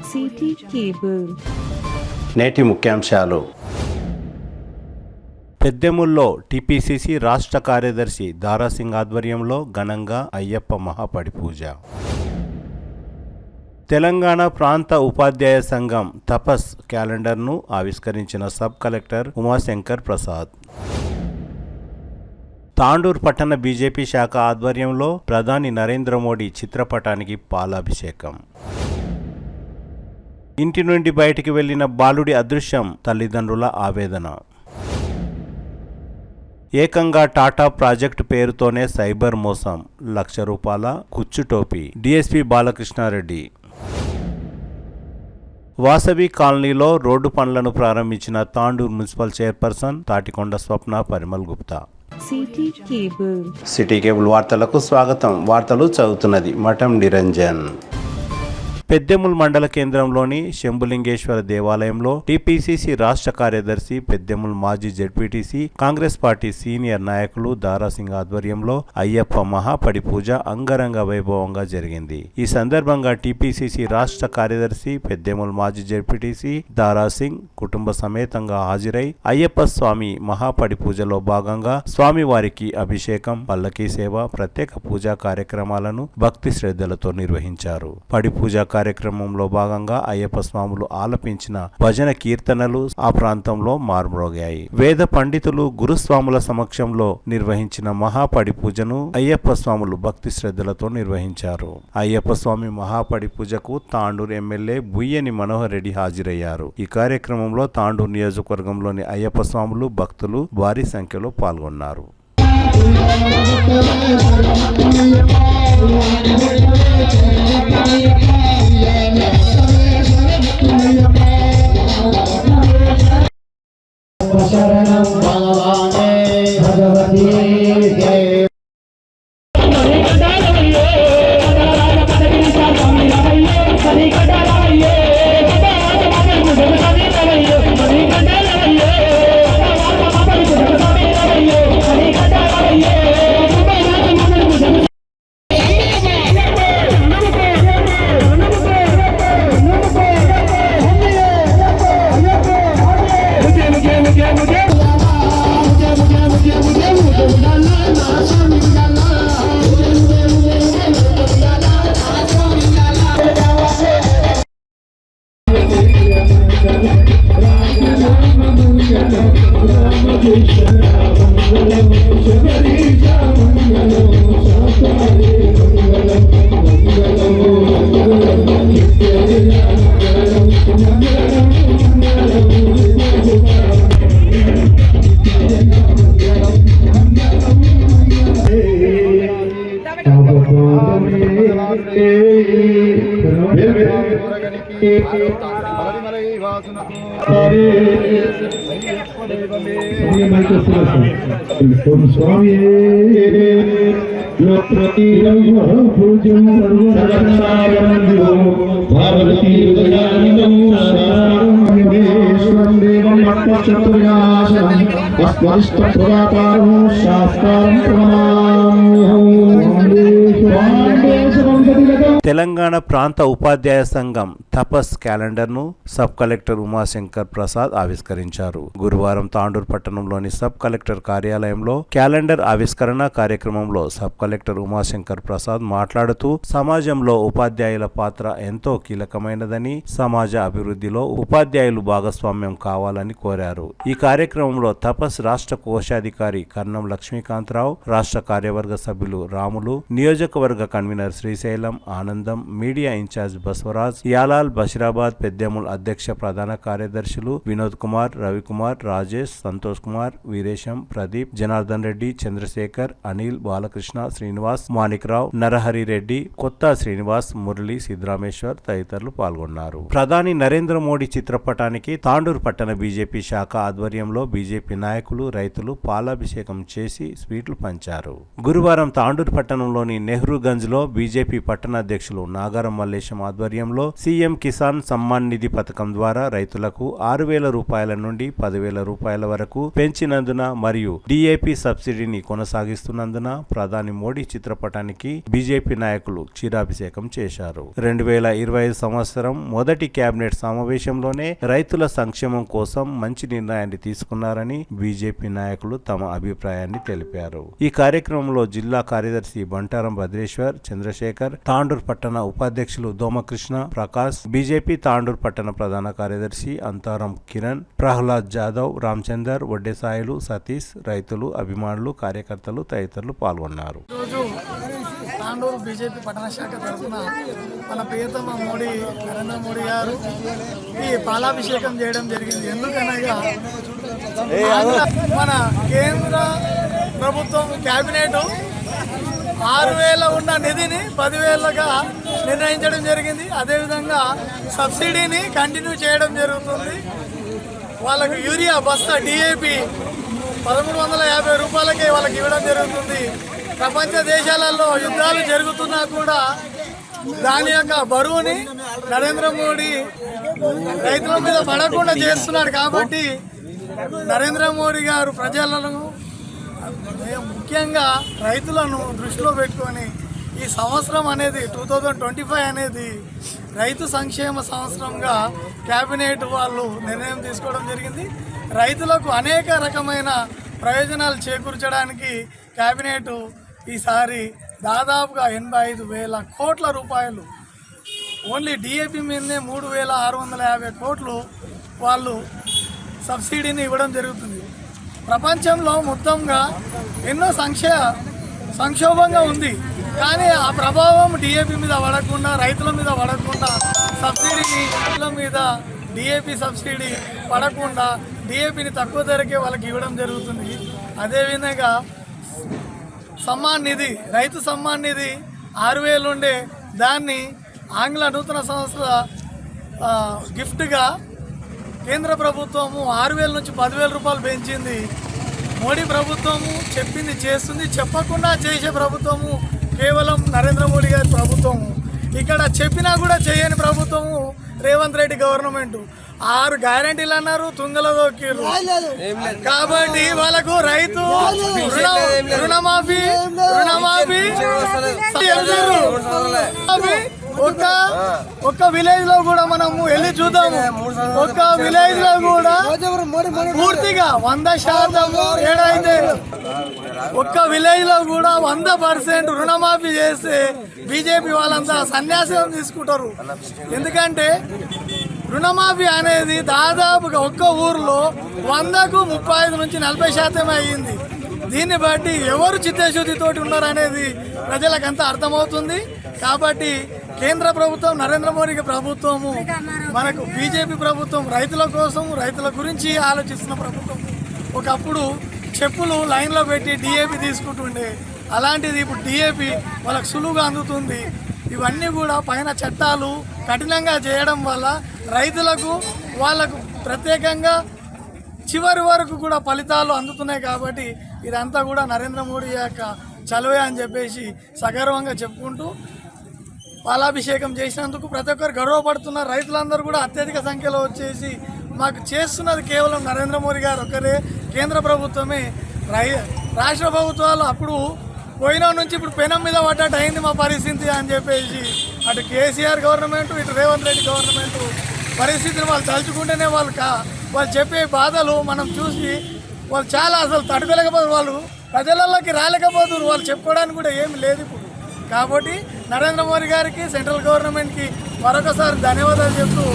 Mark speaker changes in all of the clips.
Speaker 1: City cable.
Speaker 2: నేటి ముఖ్యాంశాలు. పెద్దెముల్లో TPCC రాష్ట్ర కార్యదర్శి దారాసింగ్ ఆధ్వర్యంలో ఘనంగా అయ్యప్ప మహాపడి పూజ. తెలంగాణ ప్రాంత ఉపాధ్యాయ సంఘం తపస్ క్యాలెండర్ను ఆవిష్కరించిన సబ్ కలెక్టర్ ఉమాశంకర్ ప్రసాద్. తాండూర్ పట్టణ బీజేపీ శాఖ ఆధ్వర్యంలో ప్రధాని నరేంద్ర మోడీ చిత్రపటానికి పాలాభిషేకం. ఇంటి నుండి బయటికి వెళ్లిన బాలుడి అదృశ్యం, తల్లిదండ్రుల ఆవేదన. ఏకంగా టాటా ప్రాజెక్టు పేరుతోనే సైబర్ మోసం, ₹1,00,000 కుచ్చుటోపీ. డీఎస్పీ బాలకృష్ణారెడ్డి. వాసవి కాలనీలో రోడ్డు పనులను ప్రారంభించిన తాండూర్ మున్సిపల్ చైర్పర్సన్ తాటికొండ స్వప్న పరిమల్ గుప్తా. సిటీ కేబుల్ వార్తలకు స్వాగతం. వార్తలు చదువుతున్నది మఠం నిరంజన్. పెద్దెముల్ మండల కేంద్రంలోని శంభులింగేశ్వర దేవాలయంలో టీపీసీసీ రాష్ట్ర కార్యదర్శి, పెద్దెముల్ మాజీ జెడ్పీటీసీ, కాంగ్రెస్ పార్టీ సీనియర్ నాయకులు దారాసింగ్ ఆధ్వర్యంలో అయ్యప్ప మహాపడి పూజ అంగరంగ వైభవంగా జరిగింది. ఈ సందర్భంగా టీపీసీసీ రాష్ట్ర కార్యదర్శి, పెద్దెముల్ మాజీ జెడ్పీటీసీ దారాసింగ్ కుటుంబ సమేతంగా హాజరై అయ్యప్ప స్వామి మహాపడి పూజలో భాగంగా స్వామివారికి అభిషేకం, పల్లకీ సేవ, ప్రత్యేక పూజా కార్యక్రమాలను భక్తి శ్రద్ధలతో నిర్వహించారు. పడి పూజ కార్యక్రమంలో భాగంగా అయ్యప్ప స్వాములు ఆలపించిన భజన కీర్తనలు ఆ ప్రాంతంలో మార్మ్రోగాయి. వేద పండితులు, గురుస్వాముల సమక్షంలో నిర్వహించిన మహాపడి పూజను అయ్యప్ప స్వాములు భక్తి శ్రద్ధలతో నిర్వహించారు. అయ్యప్ప స్వామి మహాపడి పూజకు తాండూరు ఎమ్మెల్యే బుయ్యని మనోహర్ రెడ్డి హాజరయ్యారు. ఈ కార్యక్రమంలో తాండూరు నియోజకవర్గంలోని అయ్యప్ప స్వాములు, భక్తులు భారీ సంఖ్యలో పాల్గొన్నారు.
Speaker 3: శరణం భగవానే భగవతి
Speaker 2: తెలంగాణ ప్రాంత ఉపాధ్యాయ సంఘం తపస్ క్యాలెండర్ను సబ్ కలెక్టర్ ఉమాశంకర్ ప్రసాద్ ఆవిష్కరించారు. గురువారం తాండూర్ పట్టణంలోని సబ్ కలెక్టర్ కార్యాలయంలో క్యాలెండర్ ఆవిష్కరణ కార్యక్రమంలో సబ్ కలెక్టర్ ఉమాశంకర్ ప్రసాద్ మాట్లాడుతూ సమాజంలో ఉపాధ్యాయుల పాత్ర ఎంతో కీలకమైనదని, సమాజ అభివృద్ధిలో ఉపాధ్యాయులు భాగస్వామ్యం కావాలని కోరారు. ఈ కార్యక్రమంలో తపస్ రాష్ట్ర కోశాధికారి కర్ణం లక్ష్మీకాంతరావు, రాష్ట్ర కార్యవర్గ సభ్యులు రాములు, నియోజకవర్గ కన్వీనర్ శ్రీశైలం, ఆనందం, మీడియా ఇన్ఛార్జ్ బసవరాజ్, యాలాల్, బషీరాబాద్ పెద్దెముల్ అధ్యక్ష ప్రధాన కార్యదర్శులు వినోద్ కుమార్, రవికుమార్, రాజేష్, సంతోష్ కుమార్, వీరేశం, ప్రదీప్, జనార్దన్ రెడ్డి, చంద్రశేఖర్, అనిల్, బాలకృష్ణ, శ్రీనివాస్, మాణిక్రావు, నరహరి రెడ్డి, కొత్త శ్రీనివాస్, మురళి, సిద్ధరామేశ్వర్ తదితరులు పాల్గొన్నారు. ప్రధాని నరేంద్ర మోడీ చిత్రపటానికి తాండూరు పట్టణ బీజేపీ శాఖ ఆధ్వర్యంలో బీజేపీ నాయకులు, రైతులు పాలాభిషేకం చేసి స్వీట్లు పంచారు. గురువారం తాండూరు పట్టణంలోని నెహ్రూగంజ్ లో బీజేపీ పట్టణ అధ్యక్షులు అధ్యక్షులు నాగారం మల్లేశం ఆధ్వర్యంలో సీఎం కిసాన్ సమ్మాన్ నిధి పథకం ద్వారా రైతులకు 6,000 రూపాయల నుండి 10,000 రూపాయల వరకు పెంచినందున మరియు డిఏపి సబ్సిడీని కొనసాగిస్తున్నందున ప్రధాని మోడీ చిత్రపటానికి బీజేపీ నాయకులు క్షీరాభిషేకం చేశారు. 2025 సంవత్సరం మొదటి కేబినెట్ సమావేశంలోనే రైతుల సంక్షేమం కోసం మంచి నిర్ణయాన్ని తీసుకున్నారని బీజేపీ నాయకులు తమ అభిప్రాయాన్ని తెలిపారు. ఈ కార్యక్రమంలో జిల్లా కార్యదర్శి బంటారం భద్రేశ్వర్, చంద్రశేఖర్, తాండూర్ పట్టణ ఉపాధ్యక్షులు దోమకృష్ణ ప్రకాష్, బీజేపీ తాండూర్ పట్టణ ప్రధాన కార్యదర్శి అంతారం కిరణ్, ప్రహ్లాద్ జాదవ్, రామచందర్, వడ్డేసాయిలు, సతీష్, రైతులు, అభిమానులు, కార్యకర్తలు తదితరులు పాల్గొన్నారు.
Speaker 1: తాండూరు బీజేపీ పట్టణ శాఖ తరఫున మన ప్రియతమ మోడీ నరేంద్ర మోడీ గారు ఈ పాలాభిషేకం చేయడం జరిగింది. ఎందుకనగా మన కేంద్ర ప్రభుత్వం కేబినెట్ 6,000 ఉన్న నిధిని 10,000గా నిర్ణయించడం జరిగింది. అదేవిధంగా సబ్సిడీని కంటిన్యూ చేయడం జరుగుతుంది. వాళ్ళకు యూరియా బస్తా డిఏపి 1,350 రూపాయలకే వాళ్ళకి ఇవ్వడం జరుగుతుంది. ప్రపంచ దేశాలలో యుద్ధాలు జరుగుతున్నా కూడా దాని యొక్క బరువుని నరేంద్ర మోడీ రైతుల మీద పడకుండా చేస్తున్నాడు. కాబట్టి నరేంద్ర మోడీ గారు ప్రజలను ముఖ్యంగా రైతులను దృష్టిలో పెట్టుకొని ఈ సంవత్సరం అనేది 2025 అనేది రైతు సంక్షేమ సంవత్సరంగా కేబినెట్ వాళ్ళు నిర్ణయం తీసుకోవడం జరిగింది. రైతులకు అనేక రకమైన ప్రయోజనాలు చేకూర్చడానికి కేబినెట్ ఈసారి దాదాపుగా 85,000 కోట్ల రూపాయలు ఓన్లీ డిఏపి మీదనే 3,650 కోట్లు వాళ్ళు సబ్సిడీని ఇవ్వడం జరుగుతుంది. ప్రపంచంలో మొత్తంగా ఎన్నో సంక్షోభంగా ఉంది. కానీ ఆ ప్రభావం డిఏపి మీద పడకుండా, రైతుల మీద పడకుండా, రైతుల మీద డిఏపి సబ్సిడీ పడకుండా డిఏపిని తక్కువ ధరకే వాళ్ళకి ఇవ్వడం జరుగుతుంది. అదేవిధంగా సమ్మాన్ నిధి, రైతు సమ్మాన్ నిధి 6,000 ఉండే దాన్ని ఆంగ్ల నూతన సంవత్సర గిఫ్ట్గా కేంద్ర ప్రభుత్వము 6,000 నుంచి 10,000 రూపాయలు పెంచింది. మోడీ ప్రభుత్వము చెప్పింది చేస్తుంది, చెప్పకుండా చేసే ప్రభుత్వము కేవలం నరేంద్ర మోడీ గారి ప్రభుత్వము. ఇక్కడ చెప్పినా కూడా చేయని ప్రభుత్వము రేవంత్ రెడ్డి గవర్నమెంట్. 6 గ్యారెంటీలు అన్నారు, తుంగలో దొక్కిరు. కాబట్టి వాళ్ళకు రైతు రుణమాఫీ ఒక్క విలేజ్ లో కూడా మనము వెళ్ళి చూద్దాము. ఒక్క విలేజ్ లో కూడా పూర్తిగా 100% ఏడైతే ఒక్క విలేజ్ లో కూడా 100% రుణమాఫీ చేస్తే బీజేపీ వాళ్ళంతా సన్యాసం తీసుకుంటారు. ఎందుకంటే రుణమాఫీ అనేది దాదాపుగా ఒక్క ఊర్లో 100కు 35 నుంచి 40% అయ్యింది. దీన్ని బట్టి ఎవరు చిత్తశుద్ధితోటి ఉన్నారు అనేది ప్రజలకంతా అర్థమవుతుంది. కాబట్టి కేంద్ర ప్రభుత్వం నరేంద్ర మోడీ ప్రభుత్వము మనకు బీజేపీ ప్రభుత్వం రైతుల కోసం, రైతుల గురించి ఆలోచిస్తున్న ప్రభుత్వం. ఒకప్పుడు చెప్పులు లైన్లో పెట్టి డిఏపి తీసుకుంటుండే, అలాంటిది ఇప్పుడు డిఏపి వాళ్ళకు సులువుగా అందుతుంది. ఇవన్నీ కూడా పైన చట్టాలు కఠినంగా చేయడం వల్ల రైతులకు వాళ్ళకు ప్రత్యేకంగా చివరి వరకు కూడా ఫలితాలు అందుతున్నాయి. కాబట్టి ఇదంతా కూడా నరేంద్ర మోడీ యొక్క చలువే అని చెప్పేసి సగర్వంగా చెప్పుకుంటూ పాలాభిషేకం చేసినందుకు ప్రతి ఒక్కరు గర్వపడుతున్నారు. రైతులందరూ కూడా అత్యధిక సంఖ్యలో వచ్చేసి మాకు చేస్తున్నది కేవలం నరేంద్ర మోడీ గారు ఒక్కరే, కేంద్ర ప్రభుత్వమే. రాష్ట్ర ప్రభుత్వాలు అప్పుడు పోయిన నుంచి ఇప్పుడు పెనం మీద పడ్డట్టు అయింది మా పరిస్థితి అని చెప్పేసి అటు కేసీఆర్ గవర్నమెంట్, ఇటు రేవంత్ రెడ్డి గవర్నమెంట్ పరిస్థితిని వాళ్ళు తలుచుకుంటేనే వాళ్ళు చెప్పే బాధలు మనం చూసి వాళ్ళు చాలా అసలు తట్టుకోలేకపోతారు. వాళ్ళు ప్రజలలోకి రాలేకపోతున్నారు. వాళ్ళు చెప్పుకోవడానికి కూడా ఏమి లేదు ఇప్పుడు. కాబట్టి నరేంద్ర మోడీ గారికి, సెంట్రల్ గవర్నమెంట్కి మరొకసారి ధన్యవాదాలు చెప్తూ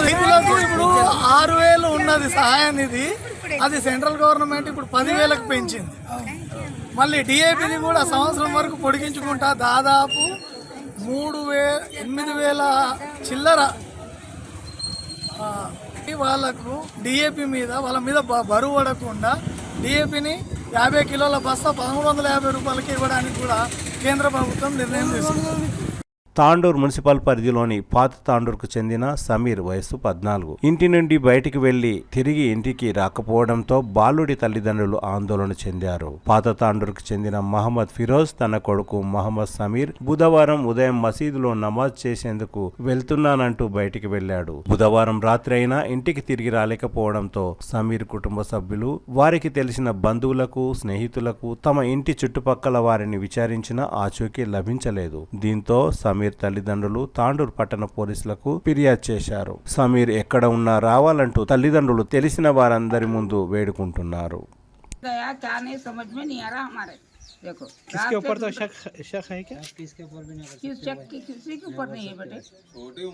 Speaker 1: రైతులకు ఇప్పుడు 6,000 ఉన్నది సహాయ నిధి, అది సెంట్రల్ గవర్నమెంట్ ఇప్పుడు 10,000కు పెంచింది. మళ్ళీ డిఏపిని కూడా సంవత్సరం వరకు పొడిగించుకుంటా దాదాపు 8,000 చిల్లర వాళ్ళకు డిఏపి మీద వాళ్ళ మీద బరువు పడకుండా డిఏపిని 50 కిలోల బస్తా 1,350 రూపాయలకి ఇవ్వడానికి కూడా కేంద్ర ప్రభుత్వం నిర్ణయం తీసుకుంది.
Speaker 2: తాండూర్ మున్సిపల్ పరిధిలోని పాత తాండూర్కు చెందిన సమీర్ వయస్సు 14. ఇంటి నుండి బయటికి వెళ్లి తిరిగి ఇంటికి రాకపోవడంతో బాలుడి తల్లిదండ్రులు ఆందోళన చెందారు. పాత తాండూర్కు చెందిన మహమ్మద్ ఫిరోజ్ తన కొడుకు మహమ్మద్ సమీర్ బుధవారం ఉదయం మసీదులో నమాజ్ చేసేందుకు వెళ్తున్నానంటూ బయటికి వెళ్లాడు. బుధవారం రాత్రి అయినా ఇంటికి తిరిగి రాలేకపోవడంతో సమీర్ కుటుంబ సభ్యులు వారికి తెలిసిన బంధువులకు, స్నేహితులకు తమ ఇంటి చుట్టుపక్కల వారిని విచారించినా ఆచూకీ లభించలేదు. దీంతో సమీర్ తల్లిదండ్రులు తాండూర్ పట్టణ పోలీసులకు ఫిర్యాదు చేశారు. సమీర్ ఎక్కడ ఉన్నా రావాలంటూ తల్లిదండ్రులు తెలిసిన వారందరి ముందు వేడుకుంటున్నారు.
Speaker 4: देखो
Speaker 5: इसके ऊपर तो शक है क्या?
Speaker 4: किसके ऊपर भी नहीं किस शक की किसी के ऊपर नहीं है बेटे। छोटी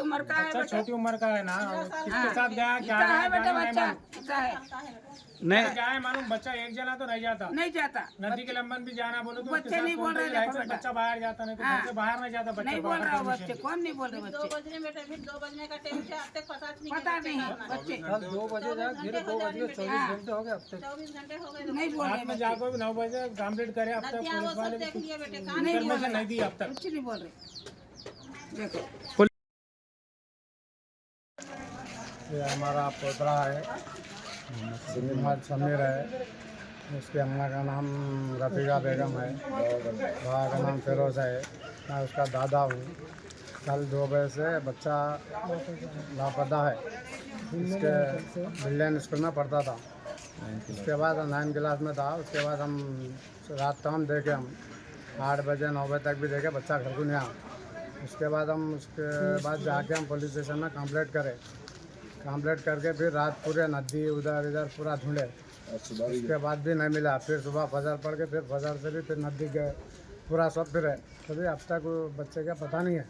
Speaker 4: उम्र का है बेटे।
Speaker 5: छोटी उम्र का है ना, किसके साथ गया क्या
Speaker 4: कितना है बेटे बच्चा कितना है
Speaker 5: नहीं क्या है मालूम, बच्चा एक जना तो नहीं जाता,
Speaker 4: नहीं जाता
Speaker 5: नदी के लंबन भी जाना बोलो तो
Speaker 4: बच्चे नहीं बोल रहे देखो बेटा।
Speaker 5: बच्चा बाहर जाता, नहीं तो घर से बाहर नहीं जाता बच्चा।
Speaker 4: नहीं बोल रहा बच्चे, कौन नहीं बोल रहे बच्चे।
Speaker 6: 2 बजने बेटा, फिर 2 बजने का टाइम से अब तक
Speaker 4: पता नहीं बच्चे
Speaker 5: 2 बजे जा, फिर 2 बजे 24 घंटे हो गए अब तक।
Speaker 6: 24 घंटे हो गए।
Speaker 4: नहीं बोल
Speaker 5: रात में
Speaker 4: रहे
Speaker 5: जागो 9 बजे कंप्लीट करे अब तक
Speaker 6: नदियाँ वो
Speaker 5: पुलिस
Speaker 6: सब
Speaker 5: वाले
Speaker 6: देख लिया बेटे, कहाँ
Speaker 4: नहीं बोल
Speaker 5: इन्फॉर्मेशन नहीं दी अब तक।
Speaker 4: कुछ नहीं बोल रहे देखो।
Speaker 1: ये हमारा पोतरा है, मोहम्मद समीर है, उसके अम्मा का नाम रफीका बेगम है, बाबा का नाम फिरोज है, मैं उसका दादा हूँ। कल 2 बजे से बच्चा लापता है। इसके बिल्डियन स्कूल में पढ़ता था, उसके बाद 9th क्लास में था। उसके बाद हम रात को हम देखे, हम 8 बजे 9 बजे तक भी देखे, बच्चा घर को नहीं आया। उसके बाद जाके हम पुलिस स्टेशन में कंप्लेंट करके फिर रात पूरे नदी उधर इधर पूरा ढूंढे, उसके बाद भी नहीं मिला। फिर सुबह फजर पड़ के फिर फजर से भी फिर नदी गए, पूरा सब फिर है, तभी अब तक वो बच्चे का पता नहीं है।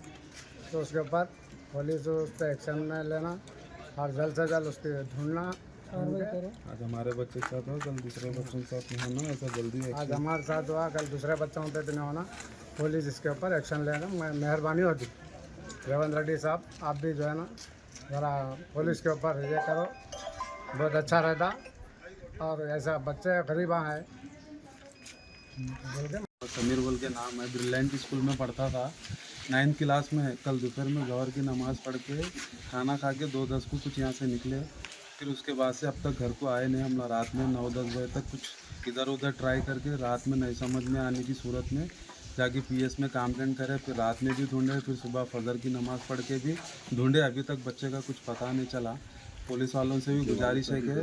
Speaker 1: तो उसके ऊपर पुलिस उस पर एक्शन में लेना और जल्द से जल्द उसके ढूंढना।
Speaker 7: आज हमारे बच्चे के साथ हो, कल दूसरे बच्चों के साथ नहीं होना, ऐसा जल्दी
Speaker 1: आज हमारे साथ हुआ, कल दूसरे बच्चों पे भी नहीं होना। पुलिस इसके ऊपर एक्शन लेना मेहरबानी होती। रेवंत रेड्डी साहब आप भी जो है ना ज़रा पुलिस के ऊपर ये करो, बहुत अच्छा रहता। और ऐसा बच्चे गरीबा है।
Speaker 7: समीर बोल के नाम है, ब्रिलियंट स्कूल में पढ़ता था, 9th क्लास में। कल दोपहर में गौर की नमाज़ पढ़ के खाना खा के 2:10 को कुछ यहाँ से निकले, फिर उसके बाद से अब तक घर को आए नहीं। हम रात में 9-10 बजे तक कुछ इधर उधर ट्राई करके रात में नहीं समझ में आने की सूरत में जाके PS में कंप्लेंट करे, फिर रात में भी ढूंढे, फिर सुबह फजर की नमाज़ पढ़ के भी ढूंढे। अभी तक बच्चे का कुछ पता नहीं चला। पुलिस वालों से भी गुजारिश है कि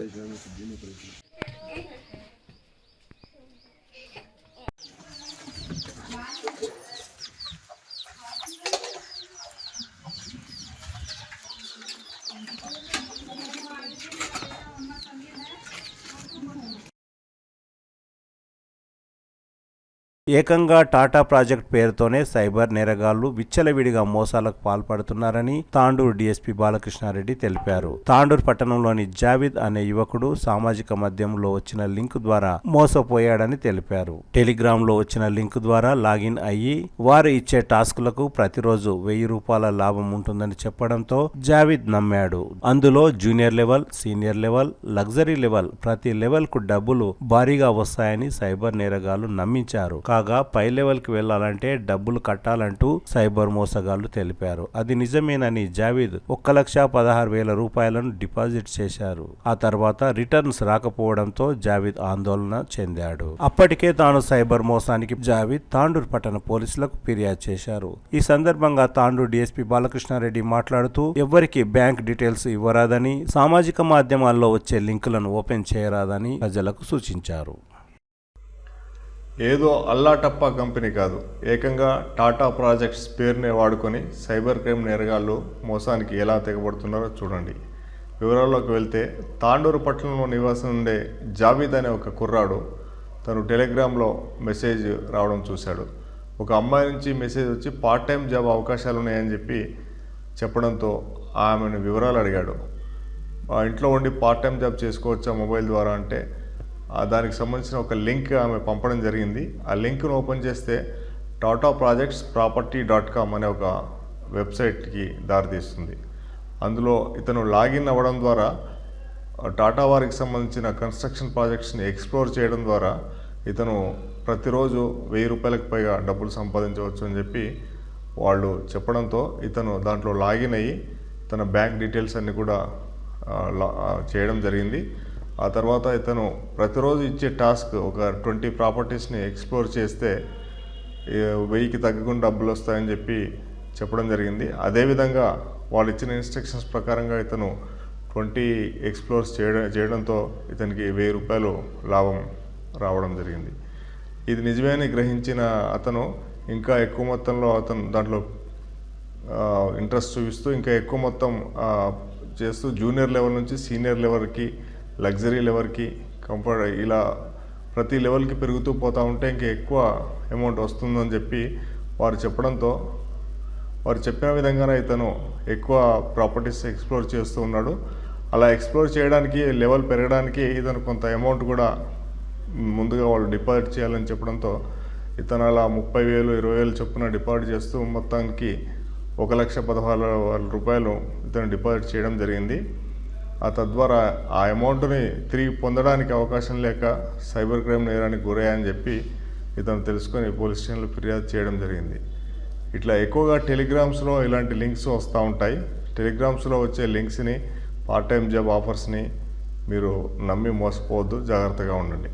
Speaker 2: ఏకంగా టాటా ప్రాజెక్ట్ పేరుతోనే సైబర్ నేరగాళ్లు విచ్చలవిడిగా మోసాలకు పాల్పడుతున్నారని తాండూరు డీఎస్పీ బాలకృష్ణారెడ్డి తెలిపారు. తాండూరు పట్టణంలోని జావిద్ అనే యువకుడు సామాజిక మాధ్యమంలో వచ్చిన లింక్ ద్వారా మోసపోయాడని తెలిపారు. టెలిగ్రామ్ లో వచ్చిన లింక్ ద్వారా లాగిన్ అయ్యి వారు ఇచ్చే టాస్కులకు ప్రతిరోజు 1000 రూపాయల లాభం ఉంటుందని చెప్పడంతో జావిద్ నమ్మాడు. అందులో junior level, senior level, luxury level ప్రతి లెవెల్ కు డబ్బులు భారీగా వస్తాయని సైబర్ నేరగాళ్లు నమ్మించారు. కాగా పై లెవెల్ కి వెళ్లాలంటే డబ్బులు కట్టాలంటూ సైబర్ మోసగాళ్లు తెలిపారు. అది నిజమేనని జావీద్ 1,16,000 రూపాయలను డిపాజిట్ చేశారు. ఆ తర్వాత రిటర్న్స్ రాకపోవడంతో జావీద్ ఆందోళన చెందాడు. అప్పటికే తాను సైబర్ మోసానికి జావీద్ తాండూరు పట్టణ పోలీసులకు ఫిర్యాదు చేశారు. ఈ సందర్భంగా తాండూరు డీఎస్పీ బాలకృష్ణారెడ్డి మాట్లాడుతూ ఎవ్వరికి బ్యాంక్ డీటెయిల్స్ ఇవ్వరాదని, సామాజిక మాధ్యమాల్లో వచ్చే లింకులను ఓపెన్ చేయరాదని ప్రజలకు సూచించారు.
Speaker 8: ఏదో అల్లాటప్పా కంపెనీ కాదు, ఏకంగా టాటా ప్రాజెక్ట్స్ పేరునే వాడుకొని సైబర్ క్రైమ్ నేరగాళ్లు మోసానికి ఎలా తెగబడుతున్నారో చూడండి. వివరాల్లోకి వెళ్తే తాండూరు పట్టణంలో నివాసం ఉండే జావీద్ అనే ఒక కుర్రాడు తను టెలిగ్రామ్లో మెసేజ్ రావడం చూశాడు. ఒక అమ్మాయి నుంచి మెసేజ్ వచ్చి పార్ట్ టైం జాబ్ అవకాశాలు ఉన్నాయని చెప్పడంతో ఆమెను వివరాలు అడిగాడు. ఇంట్లో ఉండి పార్ట్ టైం జాబ్ చేసుకోవచ్చా మొబైల్ ద్వారా అంటే దానికి సంబంధించిన ఒక లింక్ ఆమె పంపడం జరిగింది. ఆ లింక్ను ఓపెన్ చేస్తే టాటా ప్రాజెక్ట్స్ ప్రాపర్టీ.com అనే ఒక వెబ్సైట్కి దారితీస్తుంది. అందులో ఇతను లాగిన్ అవ్వడం ద్వారా టాటా వారికి సంబంధించిన కన్స్ట్రక్షన్ ప్రాజెక్ట్స్ని ఎక్స్ప్లోర్ చేయడం ద్వారా ఇతను ప్రతిరోజు 1000 రూపాయలకు పైగా డబ్బులు సంపాదించవచ్చు అని చెప్పి వాళ్ళు చెప్పడంతో ఇతను దాంట్లో లాగిన్ అయ్యి తన బ్యాంక్ డీటెయిల్స్ అన్నీ కూడా చేయడం జరిగింది. ఆ తర్వాత ఇతను ప్రతిరోజు ఇచ్చే టాస్క్ ఒక 20 ప్రాపర్టీస్ని ఎక్స్ప్లోర్ చేస్తే 1000కి తగ్గకుండా డబ్బులు వస్తాయని చెప్పడం జరిగింది. అదేవిధంగా వాళ్ళు ఇచ్చిన ఇన్స్ట్రక్షన్స్ ప్రకారంగా ఇతను 20 ఎక్స్ప్లోర్స్ చేయడంతో ఇతనికి 1000 రూపాయలు లాభం రావడం జరిగింది. ఇది నిజమేని గ్రహించిన అతను ఇంకా ఎక్కువ మొత్తంలో దాంట్లో ఇంట్రెస్ట్ చూపిస్తూ ఇంకా ఎక్కువ మొత్తం చేస్తూ జూనియర్ లెవెల్ నుంచి సీనియర్ లెవెల్కి, లగ్జరీ లెవెల్కి, కంఫర్ట్ ఇలా ప్రతి లెవెల్కి పెరుగుతూ పోతూ ఉంటే ఇంకా ఎక్కువ అమౌంట్ వస్తుందని వారు చెప్పడంతో వారు చెప్పిన విధంగానే ఇతను ఎక్కువ ప్రాపర్టీస్ ఎక్స్ప్లోర్ చేస్తూ ఉన్నాడు. అలా ఎక్స్ప్లోర్ చేయడానికి లెవెల్ పెరగడానికి ఇతను కొంత అమౌంట్ కూడా ముందుగా వాళ్ళు డిపాజిట్ చేయాలని చెప్పడంతో ఇతను అలా 30,000, 20,000 చొప్పున డిపాజిట్ చేస్తూ మొత్తానికి 1,16,000 రూపాయలు ఇతను డిపాజిట్ చేయడం జరిగింది. తద్వారా ఆ అమౌంట్ని తిరిగి పొందడానికి అవకాశం లేక సైబర్ క్రైమ్ నేరానికి గురయ్యాయని ఇతను తెలుసుకొని పోలీస్ స్టేషన్లో ఫిర్యాదు చేయడం జరిగింది. ఇట్లా ఎక్కువగా టెలిగ్రామ్స్లో ఇలాంటి లింక్స్ వస్తూ ఉంటాయి. టెలిగ్రామ్స్లో వచ్చే లింక్స్ని, పార్ట్ టైం జాబ్ ఆఫర్స్ని మీరు నమ్మి మోసపోవద్దు, జాగ్రత్తగా ఉండండి.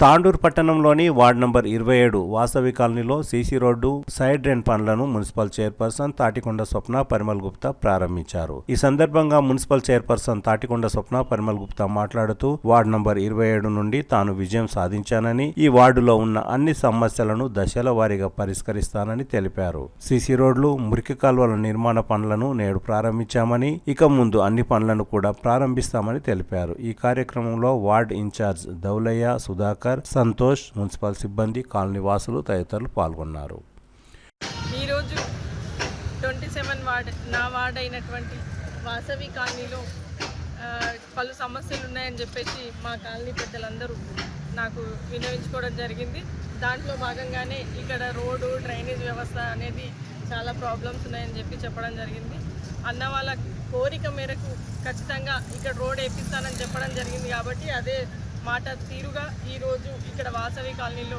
Speaker 2: తాండూరు పట్టణంలోని వార్డు నంబర్ 27 వాసవి కాలనీలో సీసీ రోడ్డు, సైడ్ డ్రైన్ పనులను మున్సిపల్ చైర్పర్సన్ తాటికొండ స్వప్న పరిమల్ గుప్తా ప్రారంభించారు. ఈ సందర్భంగా మున్సిపల్ చైర్పర్సన్ తాటికొండ స్వప్న పరిమల్ గుప్తా మాట్లాడుతూ వార్డు నంబర్ 27 నుండి తాను విజయం సాధించానని, ఈ వార్డులో ఉన్న అన్ని సమస్యలను దశల వారీగా పరిష్కరిస్తానని తెలిపారు. సీసీ రోడ్లు, మురికి కాలువల నిర్మాణ పనులను నేడు ప్రారంభించామని, ఇక ముందు అన్ని పనులను కూడా ప్రారంభిస్తామని తెలిపారు. ఈ కార్యక్రమంలో ward in-charge Daulaiah, Sudhakar, Santosh, municipal సిబ్బంది, కాలనీ వాసులు తదితరులు పాల్గొన్నారు.
Speaker 9: ఈరోజు 27 వార్డ్, నా వార్డ్ అయినటువంటి వాసవి కాలనీలో పలు సమస్యలు ఉన్నాయని చెప్పేసి మా కాలనీ పెద్దలందరూ నాకు విన్నవించుకోవడం జరిగింది. దాంట్లో భాగంగానే ఇక్కడ రోడ్డు, డ్రైనేజ్ వ్యవస్థ అనేది చాలా ప్రాబ్లమ్స్ ఉన్నాయని చెప్పడం జరిగింది. అన్న వాళ్ళ కోరిక మేరకు ఖచ్చితంగా ఇక్కడ రోడ్ వేపిస్తానని చెప్పడం జరిగింది. కాబట్టి అదే మాట తీరుగా ఈరోజు ఇక్కడ వాసవి కాలనీలో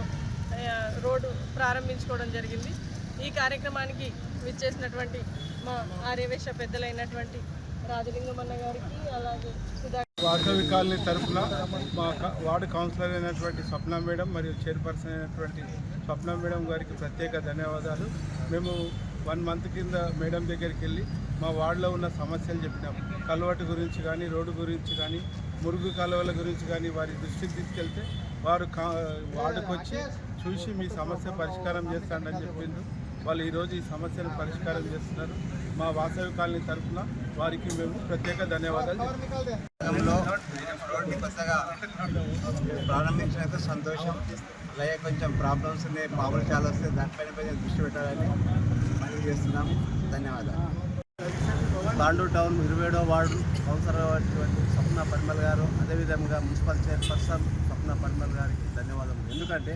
Speaker 9: రోడ్డు ప్రారంభించుకోవడం జరిగింది. ఈ కార్యక్రమానికి విచ్చేసినటువంటి మా ఆర్యవేశ పెద్దలైనటువంటి రాజలింగమన్న గారికి, అలాగే
Speaker 10: వాసవి కాలనీ తరఫున మా వార్డు కౌన్సిలర్ అయినటువంటి స్వప్న మేడం మరియు చైర్పర్సన్ అయినటువంటి స్వప్న మేడం గారికి ప్రత్యేక ధన్యవాదాలు. మేము 1 మంత్ కింద మేడం దగ్గరికి వెళ్ళి మా వార్డులో ఉన్న సమస్యలు చెప్పినాం. కల్వర్టు గురించి కానీ, రోడ్డు గురించి కానీ, మురుగు కాలువల గురించి కానీ వారి దృష్టికి తీసుకెళ్తే వారు వార్డుకు వచ్చి చూసి మీ సమస్య పరిష్కారం చేస్తానని చెప్పిండ్రు. వాళ్ళు ఈరోజు ఈ సమస్యను పరిష్కారం చేస్తున్నారు. మా వాసవి కాలనీ తరఫున వారికి మేము ప్రత్యేక ధన్యవాదాలు.
Speaker 11: రోడ్డు కొత్తగా ప్రారంభించినందుకు సంతోషం. అలాగే కొంచెం ప్రాబ్లమ్స్ ఉన్నాయి, పాములు చాలా వస్తాయి, దానిపైన కొంచెం దృష్టి పెట్టాలని మనవి చేస్తున్నాం. ధన్యవాదాలు. తాండూరు టౌన్ 27వ వార్డు కౌన్సిలర్ అయినటువంటి స్వప్న పరిమల్ గారు, అదేవిధంగా మున్సిపల్ చైర్పర్సన్ స్వప్న పరిమల్ గారికి ధన్యవాదాలు. ఎందుకంటే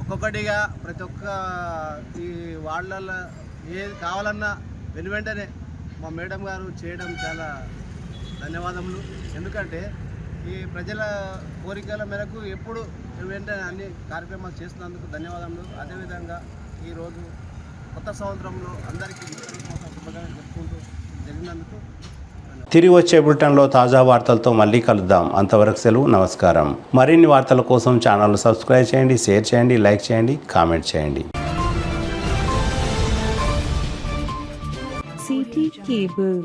Speaker 11: ఒక్కొక్కటిగా ప్రతి ఒక్క ఈ వార్డులలో ఏది కావాలన్నా వెంటనే మా మేడం గారు చేయడం చాలా ధన్యవాదములు. ఎందుకంటే ఈ ప్రజల కోరికల మేరకు ఎప్పుడు వెంటనే అన్ని కార్యక్రమాలు చేస్తున్నందుకు ధన్యవాదములు. అదేవిధంగా ఈరోజు కొత్త సంవత్సరంలో అందరికీ శుభాకాంక్షలు చెప్పుకుంటూ జరిగినందుకు
Speaker 2: తిరిగి వచ్చే బులెటిన్లో తాజా వార్తలతో మళ్ళీ కలుద్దాం. అంతవరకు సెలవు, నమస్కారం. మరిన్ని వార్తల కోసం ఛానల్ సబ్స్క్రైబ్ చేయండి, షేర్ చేయండి, లైక్ చేయండి, కామెంట్ చేయండి.
Speaker 12: CT Cable